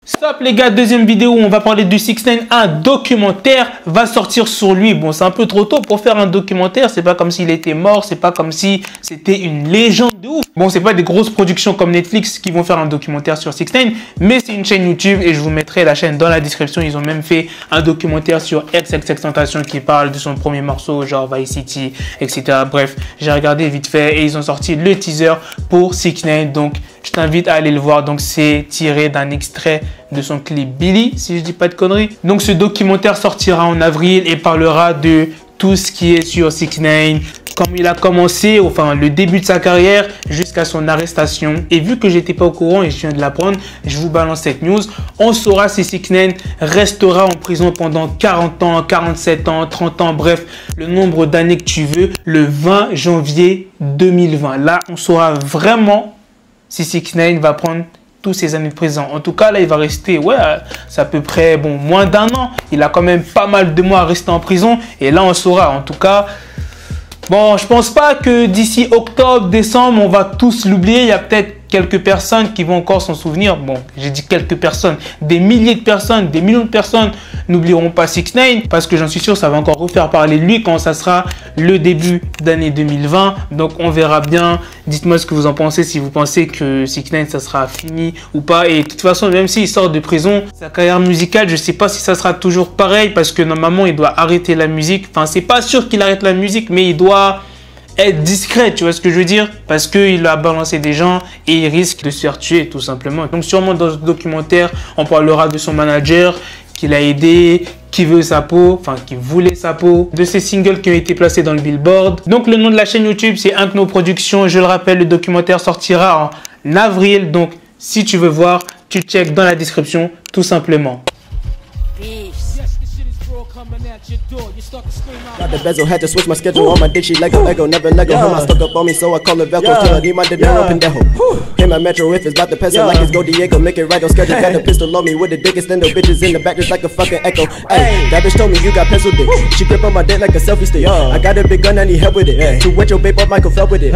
Stop les gars, deuxième vidéo où on va parler du 6ix9ine. Un documentaire va sortir sur lui. Bon, c'est un peu trop tôt pour faire un documentaire. C'est pas comme s'il était mort. C'est pas comme si c'était une légende de ouf. Bon, c'est pas des grosses productions comme Netflix qui vont faire un documentaire sur 6ix9ine. Mais c'est une chaîne YouTube et je vous mettrai la chaîne dans la description. Ils ont même fait un documentaire sur XXXTentacion qui parle de son premier morceau, genre Vice City, etc. Bref, j'ai regardé vite fait et ils ont sorti le teaser pour 6ix9ine. Donc, je t'invite à aller le voir. Donc, c'est tiré d'un extrait de son clip Billy, si je dis pas de conneries. Donc, ce documentaire sortira en avril et parlera de tout ce qui est sur 6ix9ine, comme il a commencé, enfin le début de sa carrière jusqu'à son arrestation. Et vu que j'étais pas au courant et je viens de l'apprendre, je vous balance cette news. On saura si 6ix9ine restera en prison pendant 40 ans, 47 ans, 30 ans, bref, le nombre d'années que tu veux, le 20 janvier 2020. Là, on saura vraiment si 6ix9ine va prendre tous ces années de prison. En tout cas, là, il va rester, ouais, c'est à peu près, bon, moins d'un an. Il a quand même pas mal de mois à rester en prison. Et là, on saura. En tout cas, bon, je pense pas que d'ici octobre, décembre, on va tous l'oublier. Il y a peut-être quelques personnes qui vont encore s'en souvenir. Bon, j'ai dit quelques personnes. Des milliers de personnes, des millions de personnes n'oublieront pas 6ix9ine parce que j'en suis sûr, ça va encore refaire parler de lui quand ça sera le début d'année 2020. Donc, on verra bien. Dites-moi ce que vous en pensez, si vous pensez que 6ix9ine, ça sera fini ou pas. Et de toute façon, même s'il sort de prison, sa carrière musicale, je sais pas si ça sera toujours pareil parce que normalement, il doit arrêter la musique. Enfin, c'est pas sûr qu'il arrête la musique, mais il doit être discret, tu vois ce que je veux dire? Parce qu'il a balancé des gens et il risque de se faire tuer tout simplement. Donc sûrement dans ce documentaire, on parlera de son manager qui l'a aidé, qui veut sa peau, enfin qui voulait sa peau, de ses singles qui ont été placés dans le Billboard. Donc le nom de la chaîne YouTube, c'est Inkno Productions. Je le rappelle, le documentaire sortira en avril. Donc si tu veux voir, tu check dans la description tout simplement. Got the bezel, had to switch my schedule on my dick, she Lego, never Lego. Him, I stuck up on me, so I call it Velcro. Till I need my dinero pendejo. Him, my metro, if it's about to pencil like it's Go Diego, make it right on schedule. Got a pistol on me with the dick extendo, bitches in the back just like a fucking echo. Ay, that bitch told me you got pencil dick. She grip on my dick like a selfie stick. I got a big gun, I need help with it. To wet your babe up, Michael fell with it.